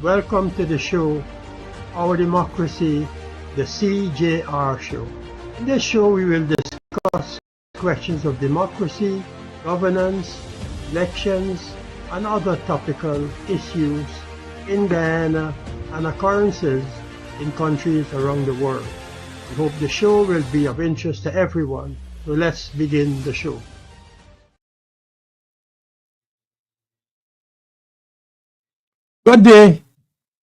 Welcome to the show, Our Democracy, the CJR Show. In this show, we will discuss questions of democracy, governance, elections, and other topical issues in Guyana and occurrences in countries around the world. We hope the show will be of interest to everyone. So let's begin the show. Good day.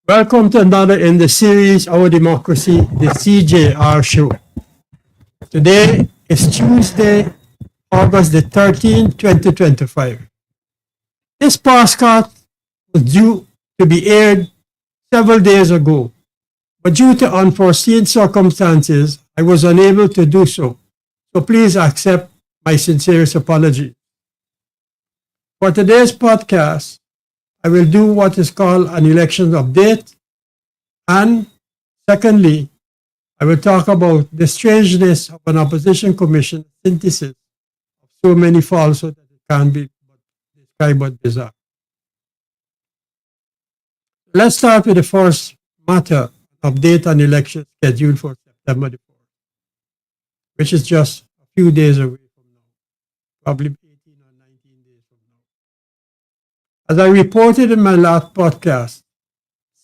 Welcome to another in the series, Our Democracy, the CJR Show. Today is Tuesday, August the 13th, 2025. This podcast was due to be aired several days ago, but due to unforeseen circumstances, I was unable to do so. So please accept my sincerest apology. For today's podcast, I will do what is called an election update. And secondly, I will talk about the strangeness of an opposition commission synthesis of so many falsehoods that it can be described as bizarre. Let's start with the first matter, update on election scheduled for September the 4th, which is just a few days away from now, probably 18 or 19 days from now. As I reported in my last podcast,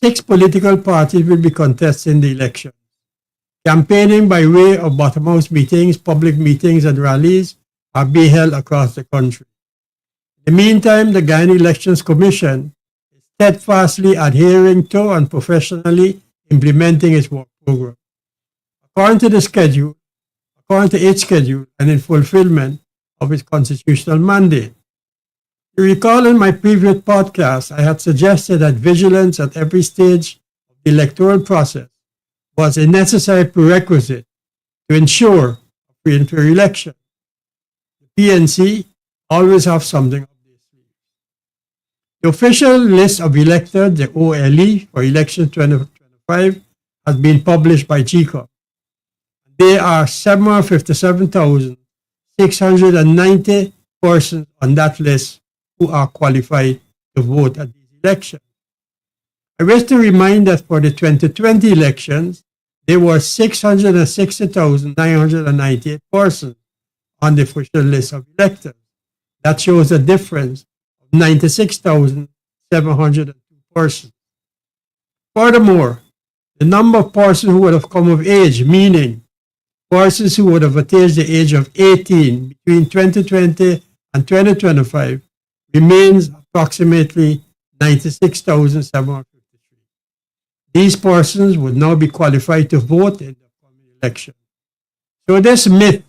6 political parties will be contesting the election. Campaigning by way of bottom-house meetings, public meetings, and rallies are being held across the country. In the meantime, the Guyana Elections Commission is steadfastly adhering to and professionally implementing its work program. According to its schedule, and in fulfillment of its constitutional mandate. You recall in my previous podcast, I had suggested that vigilance at every stage of the electoral process was a necessary prerequisite to ensure a free and fair election. The PNC always have something up their sleeve. The official list of electors, the OLE, for election 2025 has been published by GECOM. There are 757,690 persons on that list who are qualified to vote at these elections. I wish to remind that for the 2020 elections, there were 660,998 persons on the official list of electors. That shows a difference of 96,702 persons. Furthermore, the number of persons who would have come of age, meaning persons who would have attained the age of 18 between 2020 and 2025, remains approximately 96,753. These persons would now be qualified to vote in the upcoming election. So this myth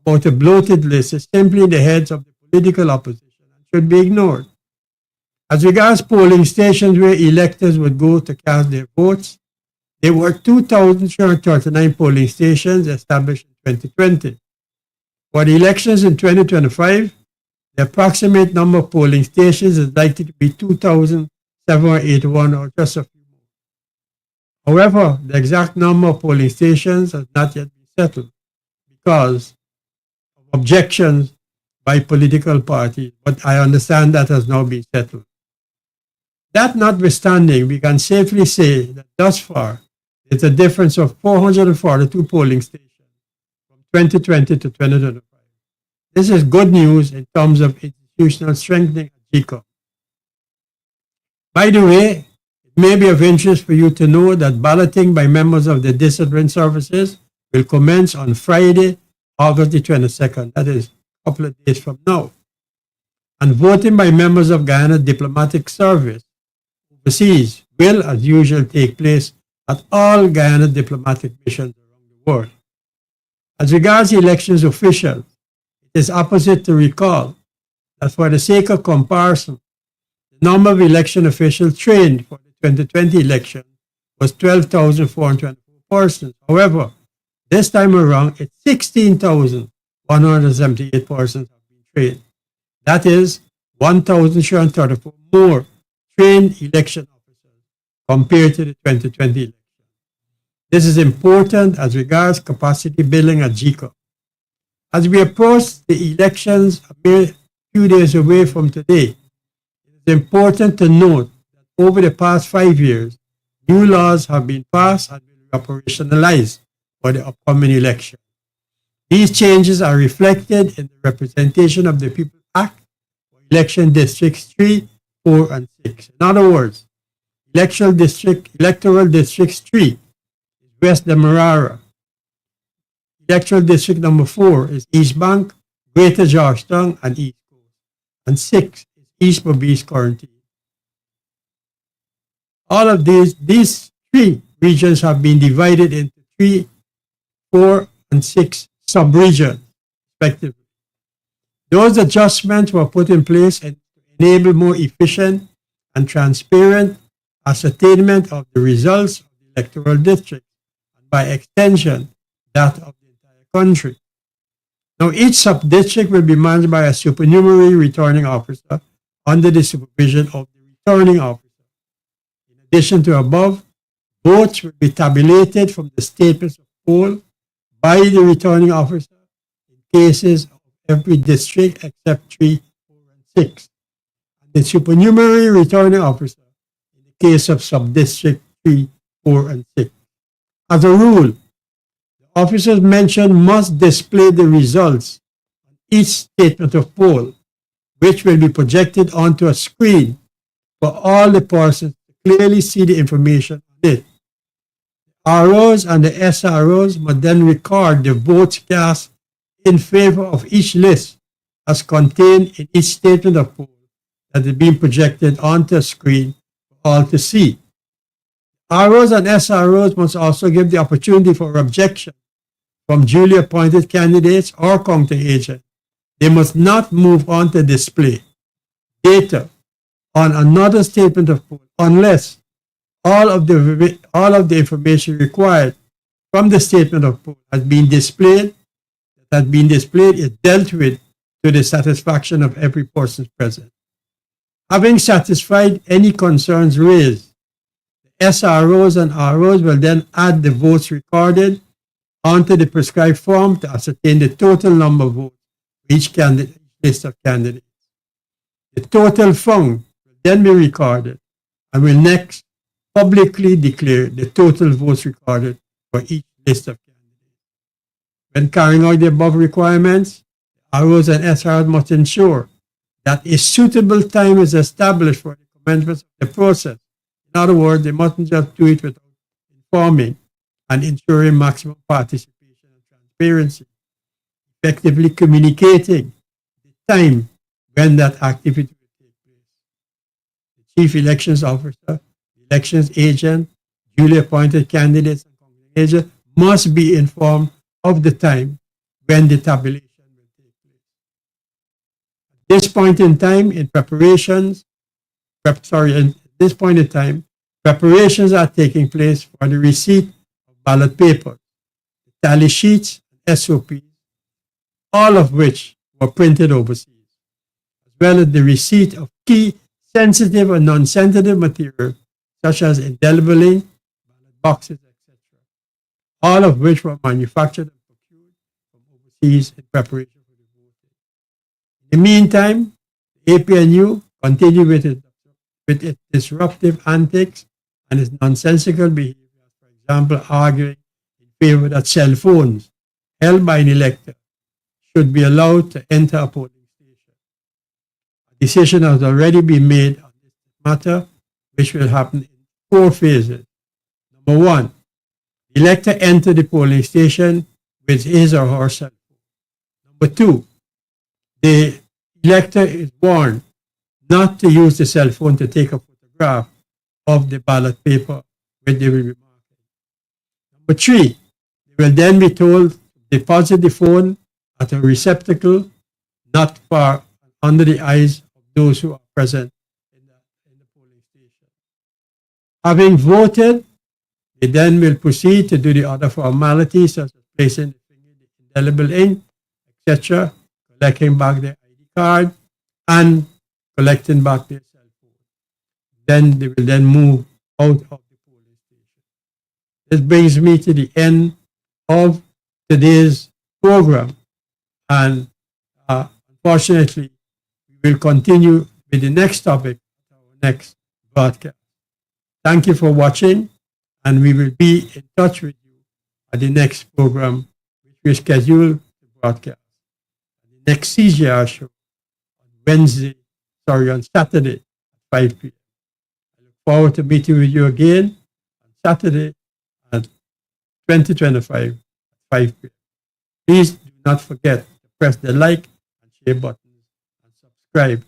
about a bloated list is simply in the heads of the political opposition and should be ignored. As regards polling stations where electors would go to cast their votes, there were 2,339 polling stations established in 2020. For the elections in 2025, the approximate number of polling stations is likely to be 2,781 or just a few more. However, the exact number of polling stations has not yet been settled because of objections by political parties, but I understand that has now been settled. That notwithstanding, we can safely say that thus far, it's a difference of 442 polling stations from 2020 to 2025. This is good news in terms of institutional strengthening at GECOM. By the way, it may be of interest for you to know that balloting by members of the discipline services will commence on Friday, August the 22nd. That is a couple of days from now. And voting by members of Guyana Diplomatic Service overseas will, as usual, take place at all Guyana diplomatic missions around the world. As regards elections officials, it is opposite to recall that for the sake of comparison, the number of election officials trained for the 2020 election was 12,424 persons. However, this time around, it's 16,178 persons have been trained. That is 1,334 more trained election officers compared to the 2020 election. This is important as regards capacity building at GECOM. As we approach the elections a few days away from today, it is important to note that over the past 5 years, new laws have been passed and will be operationalized for the upcoming election. These changes are reflected in the Representation of the People Act for Election Districts 3, 4, and 6. In other words, Electoral District 3 is West Demerara. Electoral District number 4 is East Bank, Greater Georgetown, and East Coast. And 6 is East Berbice Quarantine. All of these 3 regions have been divided into 3, 4, and 6 sub-regions, respectively. Those adjustments were put in place to enable more efficient and transparent ascertainment of the results of the electoral district, and by extension, that of the entire country. Now, each sub-district will be managed by a supernumerary returning officer under the supervision of the returning officer. In addition to above, votes will be tabulated from the statements of poll by the returning officer in cases of every district except 3, 4, and 6, and the supernumerary returning officer in the case of sub-district 3, 4, and 6. As a rule, the officers mentioned must display the results on each statement of poll, which will be projected onto a screen for all the persons to clearly see the information on it. ROs and the SROs must then record the votes cast in favor of each list as contained in each statement of poll that is being projected onto a screen for all to see. ROs and SROs must also give the opportunity for objection from duly appointed candidates or counting agents. They must not move on to display data on another statement of poll unless all of the information required from the statement of poll has been displayed is dealt with to the satisfaction of every person present. Having satisfied any concerns raised, the SROs and ROs will then add the votes recorded onto the prescribed form to ascertain the total number of votes for each list of candidates. The total found will then be recorded and will next publicly declare the total votes recorded for each list of candidates. When carrying out the above requirements, the ROs and SROs must ensure that a suitable time is established for the commencement of the process. In other words, they mustn't just do it without informing and ensuring maximum participation and transparency, effectively communicating the time when that activity will take place. The Chief Elections Officer, elections agent, duly appointed candidates, and counting agent must be informed of the time when the tabulation will take place. At this point in time, preparations are taking place for the receipt of ballot papers, the tally sheets, and SOPs, all of which were printed overseas, as well as the receipt of key sensitive and non-sensitive material such as indelible ink, ballot boxes, etc., all of which were manufactured and procured from overseas in preparation for the voting. In the meantime, the APNU continued with its disruptive antics and its nonsensical behavior, for example, arguing in favor that cell phones held by an elector should be allowed to enter a polling station. A decision has already been made on this matter, which will happen in 4 phases. Number 1, the elector enters the polling station with his or her cell phone. Number 2, the elector is warned not to use the cell phone to take a photograph of the ballot paper when they will be marked. Number 3, they will then be told to deposit the phone at a receptacle not far under the eyes of those who are present in the polling station. Having voted, they then will proceed to do the other formalities such as placing the finger in the indelible ink, etc., collecting back their ID card, and collecting back their cell phone. Then they will then move out of the polling station. This brings me to the end of today's program, and unfortunately, we will continue with the next topic, our next broadcast. Thank you for watching, and we will be in touch with you at the next program, which we schedule to broadcast. The next CGR show on Saturday at 5 p.m. I look forward to meeting with you again on Saturday at 2025 at 5 p.m. Please do not forget to press the like and share buttons and subscribe